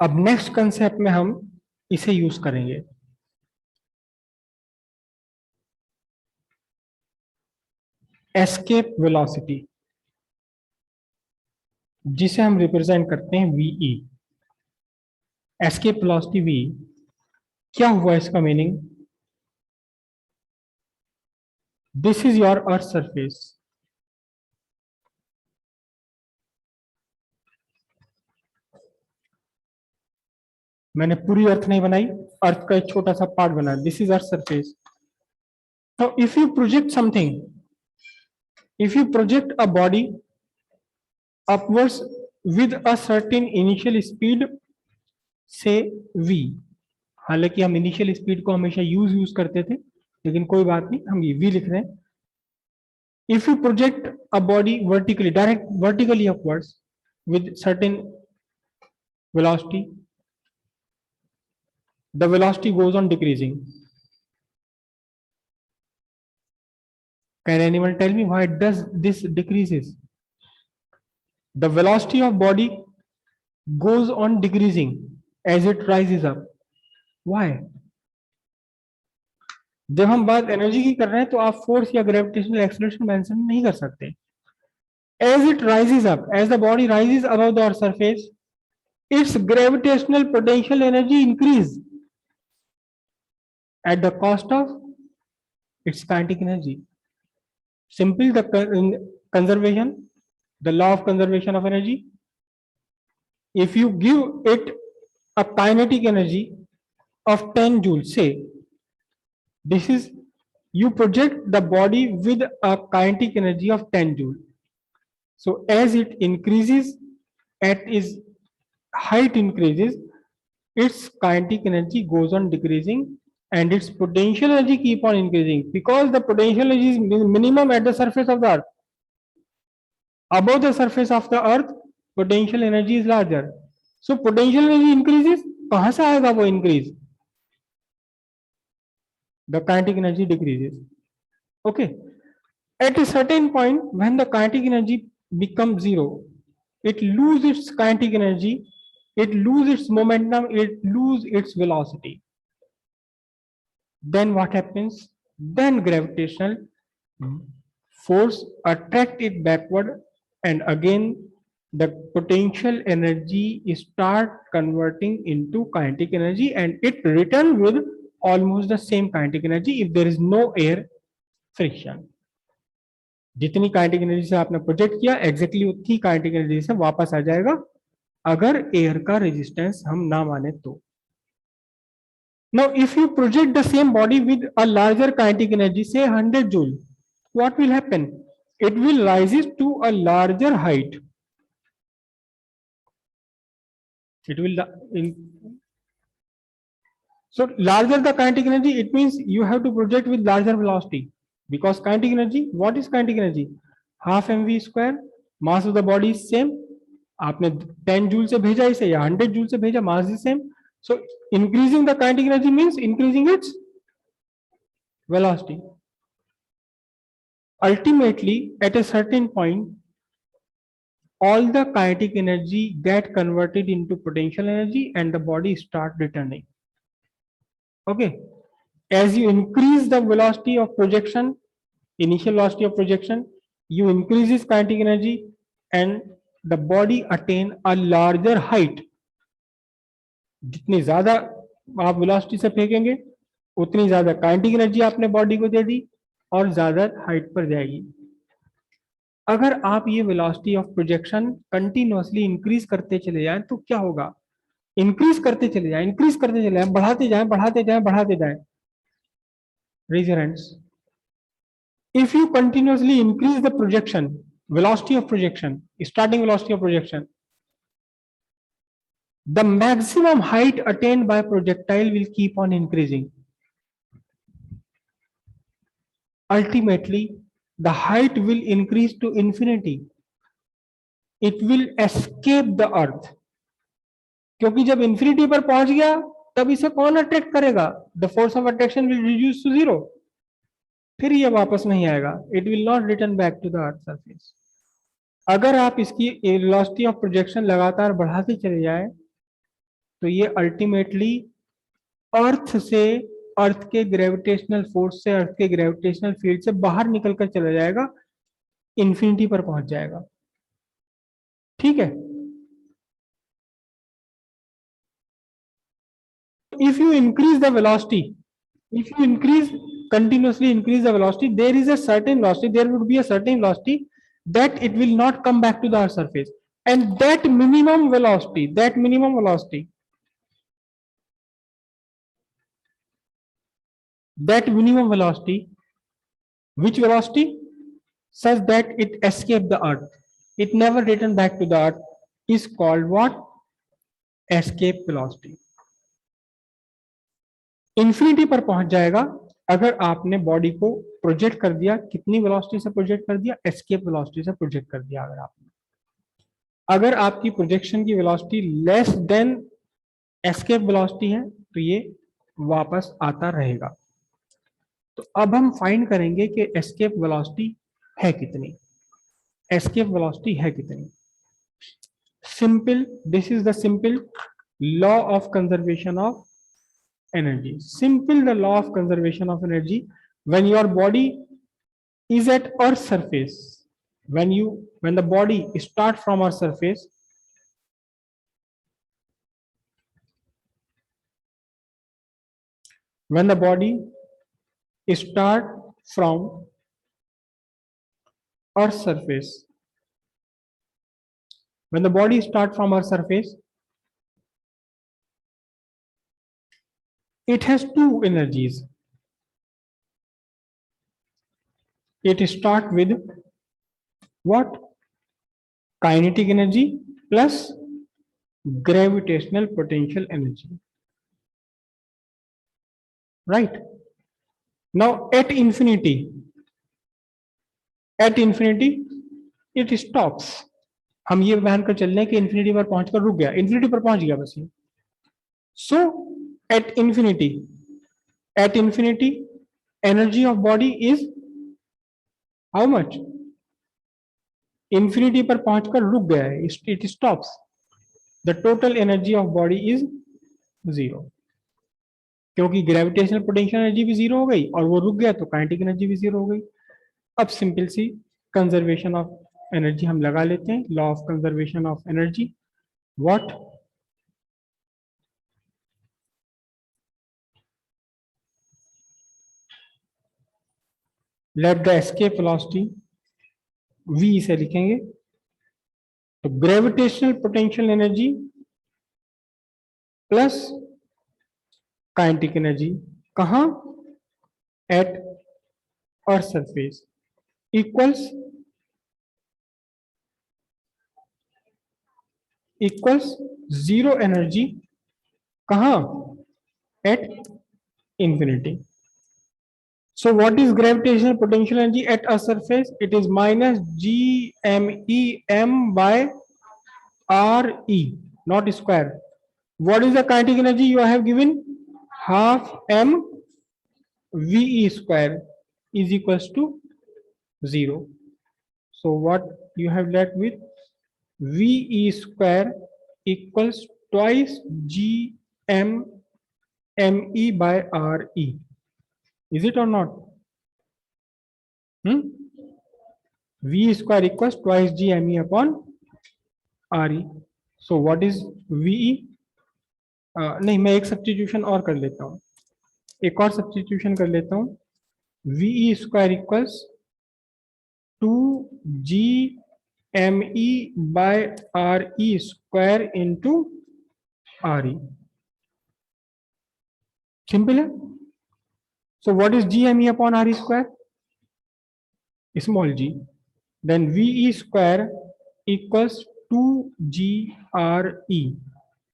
अब next concept में हम इसे यूज करेंगे। एस्केप वेलोसिटी, जिसे हम रिप्रेजेंट करते हैं वीई। एस्केप वेलोसिटी वी, क्या हुआ इसका meaning? This is your earth surface. मैंने पूरी अर्थ नहीं बनाई, अर्थ का एक छोटा सा पार्ट बनाया। This is earth surface. तो if you project something, if you project a body upwards with a certain initial speed, say v, हालांकि हम इनिशियल स्पीड को हमेशा यूज करते थे, लेकिन कोई बात नहीं, हम ये v लिख रहे हैं। If you project a body vertically, direct vertically upwards with certain velocity, the velocity goes on decreasing. Can anyone tell me why does this decreases? The velocity of body goes on decreasing as it rises up. Why? जब हम बात energy की कर रहे हैं तो आप force या ग्रेविटेशनल एक्सेलरेशन मेंशन नहीं कर सकते। As it rises up, as the body rises above the earth's surface, its gravitational potential energy increase at the cost of its kinetic energy. Simple, the conservation, the law of conservation of energy. If you give it a kinetic energy of 10 joules, say this is, you project the body with a kinetic energy of 10 joule. So as it increases, at its height increases, its kinetic energy goes on decreasing and its potential energy keep on increasing, because the potential energy is minimum at the surface of the earth. Above the surface of the earth, potential energy is larger. So potential energy increases, कहां से आएगा वो increase? The kinetic energy decreases. Okay. At a certain point, when the kinetic energy becomes zero, it loses its kinetic energy, it loses its momentum, it loses its velocity. Then what happens? Then gravitational force attract it backward, and again the potential energy start converting into kinetic energy, and it return with almost the same kinetic energy if there is no air friction. जितनी kinetic energy से आपने project किया, exactly उतनी kinetic energy से वापस आ जाएगा, अगर air का रेजिस्टेंस हम ना माने तो। Now if you project the same body with a larger kinetic energy, say 100 joule, what will happen? It will rises to a larger height. It will so larger the kinetic energy, it means you have to project with larger velocity, because kinetic energy, what is kinetic energy? Half mv square, mass of the body is same. आपने 10 joule से भेजा इसे या 100 joule से भेजा, mass is same. So increasing the kinetic energy means increasing its velocity. Ultimately, at a certain point, all the kinetic energy get converted into potential energy and the body start returning. Okay. As you increase the velocity of projection, initial velocity of projection, you increase its kinetic energy and the body attain a larger height. जितनी ज्यादा आप velocity से फेंकेंगे, उतनी ज्यादा kinetic energy आपने body को दे दी और ज्यादा हाइट पर जाएगी। अगर आप ये velocity of projection continuously increase करते चले जाएं तो क्या होगा? इंक्रीज करते चले जाएं, इंक्रीज करते चले जाएं, बढ़ाते जाएं, बढ़ाते जाएं, बढ़ाते जाएं। Raise your hands. If you continuously increase the projection, velocity of projection, starting velocity of projection, the maximum height attained by projectile will keep on increasing. Ultimately, the height will increase to infinity. It will escape the earth. क्योंकि जब infinity पर पहुंच गया तब इसे कौन attract करेगा? The force of attraction will reduce to zero. फिर ये वापस नहीं आएगा. It will not return back to the earth surface. अगर आप इसकी वेलोसिटी ऑफ प्रोजेक्शन लगातार बढ़ाते चले जाएं तो ये अल्टीमेटली अर्थ से, अर्थ के ग्रेविटेशनल फोर्स से, अर्थ के ग्रेविटेशनल फील्ड से बाहर निकलकर चला जाएगा, इंफिनिटी पर पहुंच जाएगा। ठीक है। If you increase the velocity, if you increase, continuously increase the velocity, there is a certain velocity, there would be a certain velocity that it will not come back to the earth surface, and that minimum velocity, that minimum velocity, which velocity, such that it escaped the earth, it never returned back to the earth, is called what? Escape velocity. Infinity पर पहुंच जाएगा अगर आपने body को project कर दिया। कितनी velocity से प्रोजेक्ट कर दिया? एस्केप वेलोसिटी से प्रोजेक्ट कर दिया। अगर आपकी प्रोजेक्शन की velocity less than escape velocity है तो ये वापस आता रहेगा। तो अब हम फाइंड करेंगे कि एस्केप वेलोसिटी है कितनी, एस्केप वेलोसिटी है कितनी। Simple, this is the simple law of conservation of energy. Simple the law of conservation of energy. When your body is at earth surface, when the body start from earth surface, when the body start from earth surface, when the body start from earth surface, it has two energies. It start with what? Kinetic energy plus gravitational potential energy. Right? Now at infinity it stops. हम ये मान कर चल रहे हैं कि infinity पर पहुंचकर रुक गया, इंफिनिटी पर पहुंच गया बस ये। So at infinity energy of body is how much? Infinity पर पहुंचकर रुक गया है, it stops. The total energy of body is 0, क्योंकि ग्रेविटेशनल पोटेंशियल एनर्जी भी 0 हो गई और वो रुक गया तो काइनेटिक एनर्जी भी 0 हो गई। अब सिंपल सी कंजर्वेशन ऑफ एनर्जी हम लगा लेते हैं, law of conservation of energy. What? Let the escape velocity v इसे लिखेंगे, तो gravitational potential energy plus kinetic energy कहां? At earth surface equals zero energy कहां? At infinity. So what is gravitational potential energy at a surface? It is minus GMEM by RE, not square. What is the kinetic energy you have given? Half M VE square is equals to 0. So what you have left with? VE square equals twice GMME by RE. Is it or not? V square equals twice GME upon RE. So what is VE? नहीं, मैं एक substitution और कर लेता हूँ, एक और substitution कर लेता हूँ। VE square equals 2GME by RE square into RE। Simple है। So what is GME upon RE square? Small g. Then VE square equals 2GRE,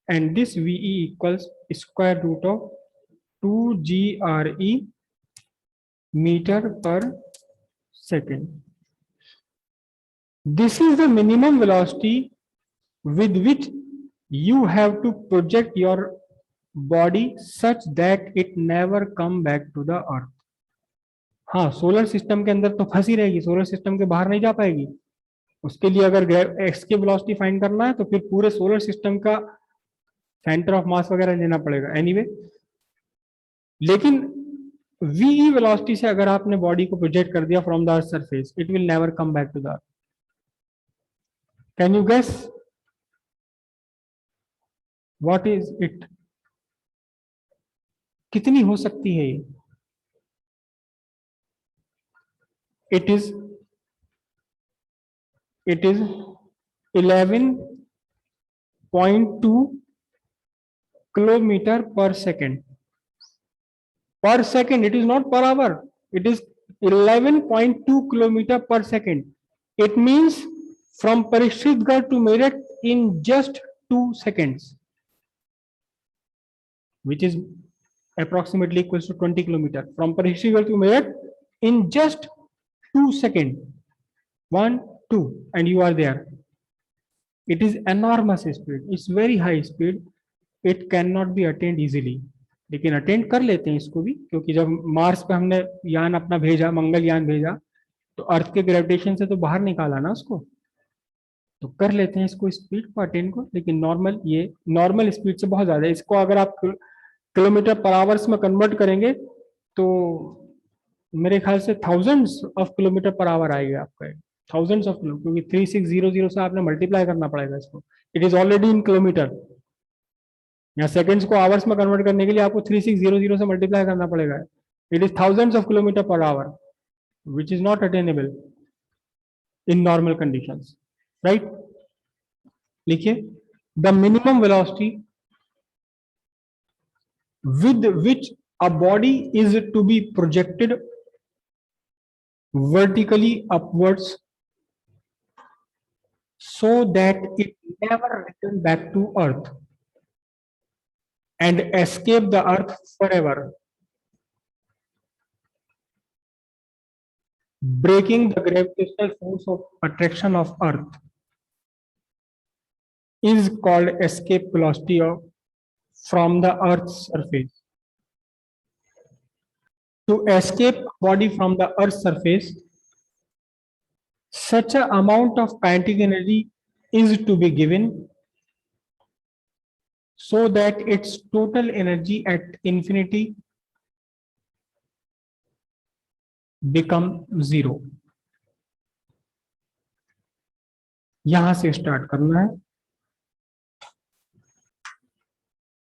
and this VE equals square root of 2GRE meter per second. This is the minimum velocity with which you have to project your body such that it never come back to the earth. हाँ, solar system के अंदर तो फंसी रहेगी, solar system के बाहर नहीं जा पाएगी। उसके लिए अगर एस्केप वेलोसिटी फाइंड करना है तो फिर पूरे सोलर सिस्टम का सेंटर ऑफ मास वगैरह लेना पड़ेगा एनीवे। लेकिन वीई वेलोसिटी से अगर आपने बॉडी को प्रोजेक्ट कर दिया from the earth surface, it will never come back to the earth. Can you guess what is it? कितनी हो सकती है ये? It is 11.2 kilometre per second. Per second, it is not per hour. It is 11.2 kilometer per second. It means from Parikshitgarh to Meerut in just 2 seconds, which is approximately equals to 20 kilometer. From Parikshitgarh to Meerut in just 2 seconds. 1, 2, and you are there. It is enormous speed. It's very high speed. It cannot be attained easily. लेकिन attend कर लेते हैं इसको भी, क्योंकि जब Mars पे हमने यान अपना भेजा, मंगल यान भेजा, तो अर्थ के ग्रेविटेशन से तो बाहर निकाला ना उसको, तो कर लेते हैं इसको स्पीड को अटेंड को। लेकिन नॉर्मल, ये नॉर्मल स्पीड से बहुत ज्यादा है। इसको अगर आप किलोमीटर पर आवर्स में कन्वर्ट करेंगे तो मेरे ख्याल से thousands of kilometre per hour आएगा आपका, थाउजेंड्स ऑफ किलोमीटर, क्योंकि 3600 से आपने मल्टीप्लाई करना पड़ेगा इसको। It is already in kilometre. या सेकंड्स को आवर्स में कन्वर्ट करने के लिए आपको 3600 से मल्टीप्लाई करना पड़ेगा। It is thousands of kilometre पर hour, which is not attainable in normal conditions, right. लिखिए, the minimum velocity with which a body is to be projected vertically upwards so that it never return back to earth and escape the earth forever, breaking the gravitational force of attraction of earth, is called escape velocity from the earth's surface. To escape body from the earth's surface, such an amount of kinetic energy is to be given so that its total energy at infinity become zero. यहां से start करना है।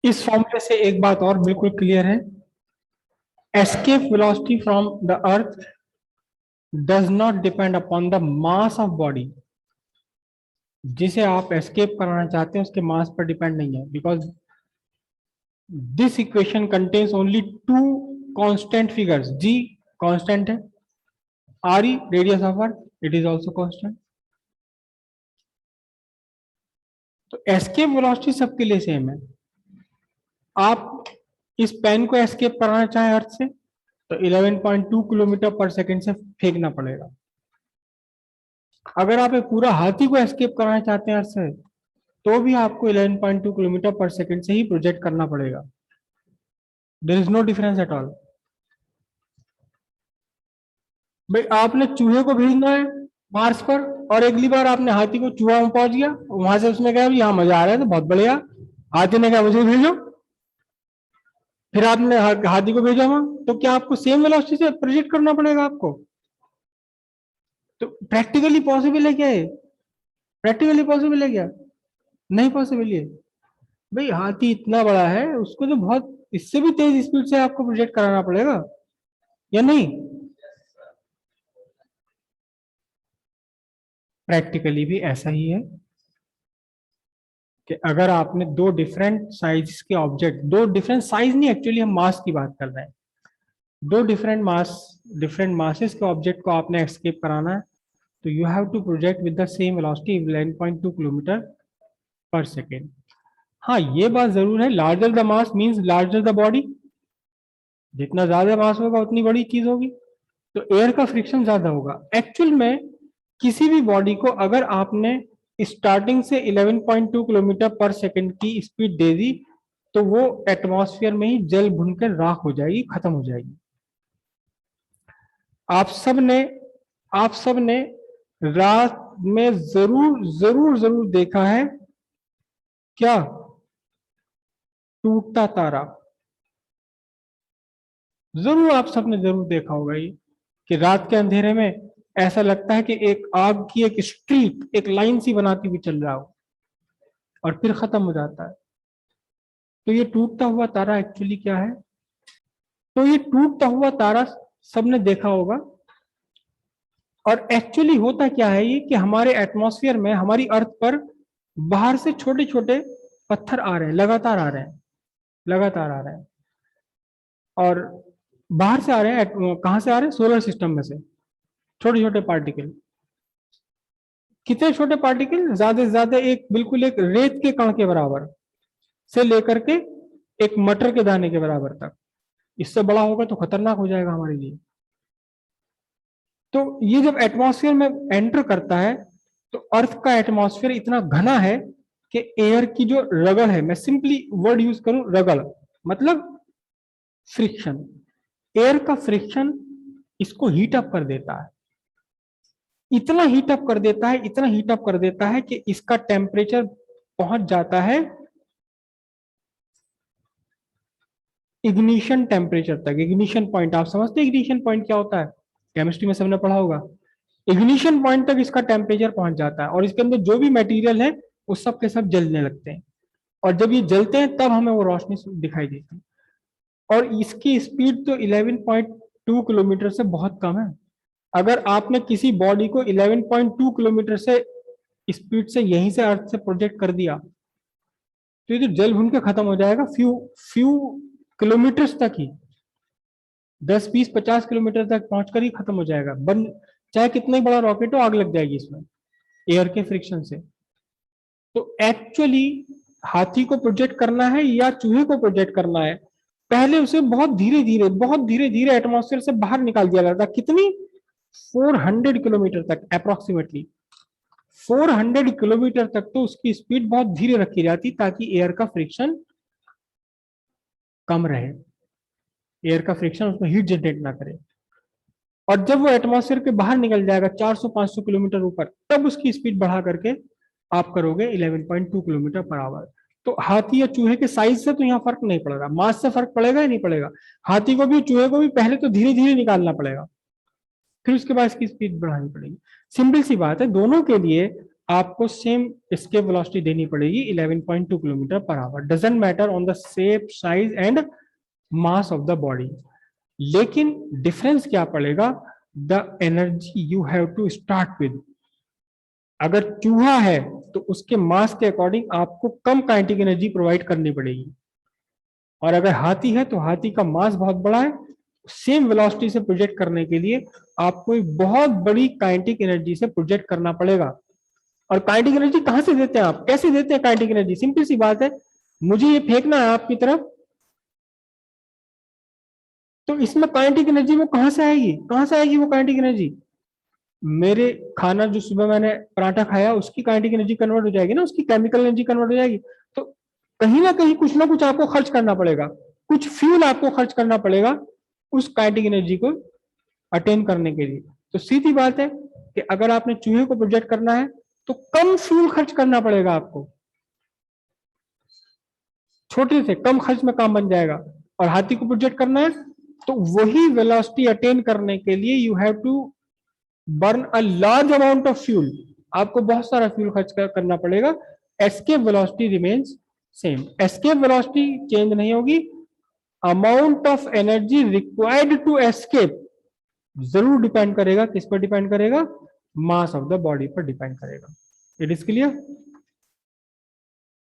इस फॉर्मूले से एक बात और बिल्कुल क्लियर है, escape velocity from the earth does not depend upon the mass of body. जिसे आप एस्केप कराना चाहते हैं उसके मास पर डिपेंड नहीं है, because this equation contains only two constant figures. G constant है, R E radius of earth, it is also constant. तो एस्केप वेलोसिटी सबके लिए सेम है। आप इस पेन को एस्केप कराना चाहें अर्थ से तो 11.2 किलोमीटर पर सेकेंड से फेंकना पड़ेगा। अगर आप एक पूरा हाथी को एस्केप कराना चाहते हैं अर्थ से तो भी आपको 11.2 किलोमीटर पर सेकेंड से ही प्रोजेक्ट करना पड़ेगा। There is no difference at all. भाई आपने चूहे को भेजना है मार्स पर और अगली बार आपने हाथी को चूहा में पहुंच गया, वहां से उसने कहा यहाँ मजा आ रहा है तो बहुत बढ़िया, हाथी ने कहा मुझे भेजो, फिर आपने हाथी को भेजा वहां, तो क्या आपको सेम वेलोसिटी से प्रोजेक्ट करना पड़ेगा आपको? तो प्रैक्टिकली पॉसिबल है क्या? ये प्रैक्टिकली पॉसिबल है क्या? नहीं पॉसिबल है। भाई हाथी इतना बड़ा है, उसको तो बहुत इससे भी तेज स्पीड से आपको प्रोजेक्ट कराना पड़ेगा या नहीं? प्रैक्टिकली भी ऐसा ही है कि अगर आपने दो डिफरेंट साइज के ऑब्जेक्ट, दो डिफरेंट साइज नहीं, एक्चुअली हम मास की बात कर रहे हैं, दो डिफरेंट मासेस के ऑब्जेक्ट को आपने एस्केप कराना है तो you have to project with the same velocity 11.2 kilometre per second. हाँ ये बात जरूर है, larger the mass means larger the body. जितना ज्यादा मास होगा उतनी बड़ी चीज होगी, तो एयर का फ्रिक्शन ज्यादा होगा। एक्चुअल में किसी भी बॉडी को अगर आपने स्टार्टिंग से 11.2 किलोमीटर पर सेकेंड की स्पीड दे दी तो वो एटमॉस्फेयर में ही जल भुनकर राख हो जाएगी, खत्म हो जाएगी। आप सब ने रात में जरूर जरूर जरूर देखा है क्या टूटता तारा, जरूर आप सबने जरूर देखा होगा ये, कि रात के अंधेरे में ऐसा लगता है कि एक आग की एक स्ट्रीक, एक लाइन सी बनाती हुई चल रहा हो और फिर खत्म हो जाता है। तो ये टूटता हुआ तारा एक्चुअली क्या है? तो ये टूटता हुआ तारा सबने देखा होगा, और एक्चुअली होता क्या है ये, कि हमारे एटमॉस्फेयर में, हमारी अर्थ पर बाहर से छोटे छोटे पत्थर आ रहे हैं, लगातार आ रहे हैं, लगातार आ रहे हैं। और बाहर से आ रहे हैं, कहां से आ रहे हैं? सोलर सिस्टम में से छोटे छोटे पार्टिकल। कितने छोटे पार्टिकल? ज्यादा से ज्यादा एक, बिल्कुल एक रेत के कण के बराबर से लेकर के एक मटर के दाने के बराबर तक। इससे बड़ा होगा तो खतरनाक हो जाएगा हमारे लिए। तो ये जब एटमॉस्फेयर में एंटर करता है, तो अर्थ का एटमॉस्फेयर इतना घना है कि एयर की जो रगड़ है, मैं सिंपली वर्ड यूज करूं, रगड़ मतलब फ्रिक्शन, एयर का फ्रिक्शन इसको हीट अप कर देता है। इतना हीट अप कर देता है, इतना हीट अप कर देता है कि इसका टेम्परेचर पहुंच जाता है इग्निशन टेम्परेचर तक। इग्निशन पॉइंट आप समझते हैं इग्निशन पॉइंट क्या होता है? केमिस्ट्री में सबने पढ़ा होगा। इग्निशन पॉइंट तक इसका टेम्परेचर पहुंच जाता है, और इसके अंदर जो भी मटेरियल है वो सब के सब जलने लगते हैं। और जब ये जलते हैं तब हमें वो रोशनी दिखाई देती है। और इसकी स्पीड तो 11.2 किलोमीटर से बहुत कम है। अगर आपने किसी बॉडी को 11.2 किलोमीटर से स्पीड से यहीं से अर्थ से प्रोजेक्ट कर दिया, तो ये तो जल भुन के खत्म हो जाएगा फ्यू फ्यू किलोमीटर्स तक ही, 10, 20, 50 किलोमीटर तक पहुंचकर ही खत्म हो जाएगा। बन चाहे कितना ही बड़ा रॉकेट हो, आग लग जाएगी इसमें एयर के फ्रिक्शन से। तो एक्चुअली हाथी को प्रोजेक्ट करना है या चूहे को प्रोजेक्ट करना है, पहले उसे बहुत धीरे धीरे एटमॉस्फेयर से बाहर निकाल दिया जाता। कितनी? 400 किलोमीटर तक अप्रोक्सीमेटली। 400 किलोमीटर तक तो उसकी स्पीड बहुत धीरे रखी जाती, ताकि एयर का फ्रिक्शन कम रहे, एयर का फ्रिक्शन उसमें हीट जनरेट ना करे। और जब वो एटमॉस्फेयर के बाहर निकल जाएगा 400-500 किलोमीटर ऊपर, तब उसकी स्पीड बढ़ा करके आप करोगे 11.2 किलोमीटर पर आवर। तो हाथी या चूहे के साइज से तो यहाँ फर्क नहीं पड़ रहा, मास से फर्क पड़ेगा या नहीं पड़ेगा? हाथी को भी चूहे को भी पहले तो धीरे धीरे निकालना पड़ेगा, फिर उसके बाद इसकी स्पीड बढ़ानी पड़ेगी। सिंपल सी बात है, दोनों के लिए आपको सेम एस्केप वेलोसिटी देनी पड़ेगी 11.2 किलोमीटर पर hour. Doesn't matter on the shape, size and mass of the body. लेकिन डिफरेंस क्या पड़ेगा? The energy you have to start with. अगर चूहा है तो उसके मास के अकॉर्डिंग आपको कम काइनेटिक एनर्जी प्रोवाइड करनी पड़ेगी, और अगर हाथी है तो हाथी का मास बहुत बड़ा है, सेम वेलोसिटी से प्रोजेक्ट करने के लिए आपको एक बहुत बड़ी काइनेटिक एनर्जी से प्रोजेक्ट करना पड़ेगा। और काइनेटिक एनर्जी कहां से देते हैं आप? कैसे देते हैं काइनेटिक एनर्जी? सिंपल सी बात है, मुझे ये फेंकना है आपकी तरफ, तो इसमें काइनेटिक एनर्जी वो कहां से आएगी? कहां से आएगी वो काइनेटिक एनर्जी? मेरे खाना जो सुबह मैंने पराठा खाया, उसकी काइनेटिक एनर्जी कन्वर्ट हो जाएगी ना, उसकी केमिकल एनर्जी कन्वर्ट हो जाएगी। तो कहीं ना कुछ आपको खर्च करना पड़ेगा, कुछ फ्यूल आपको खर्च करना पड़ेगा उस काइनेटिक एनर्जी को अटेन करने के लिए। तो सीधी बात है कि अगर आपने चूहे को प्रोजेक्ट करना है तो कम फ्यूल खर्च करना पड़ेगा आपको, छोटे से कम खर्च में काम बन जाएगा। और हाथी को प्रोजेक्ट करना है तो वही वेलोसिटी अटेन करने के लिए you have to burn a large amount of fuel. आपको बहुत सारा फ्यूल खर्च करना पड़ेगा। Escape velocity remains same, escape velocity change नहीं होगी, amount of energy required to escape जरूर डिपेंड करेगा। किस पर डिपेंड करेगा? मास ऑफ द बॉडी पर डिपेंड करेगा। It is clear?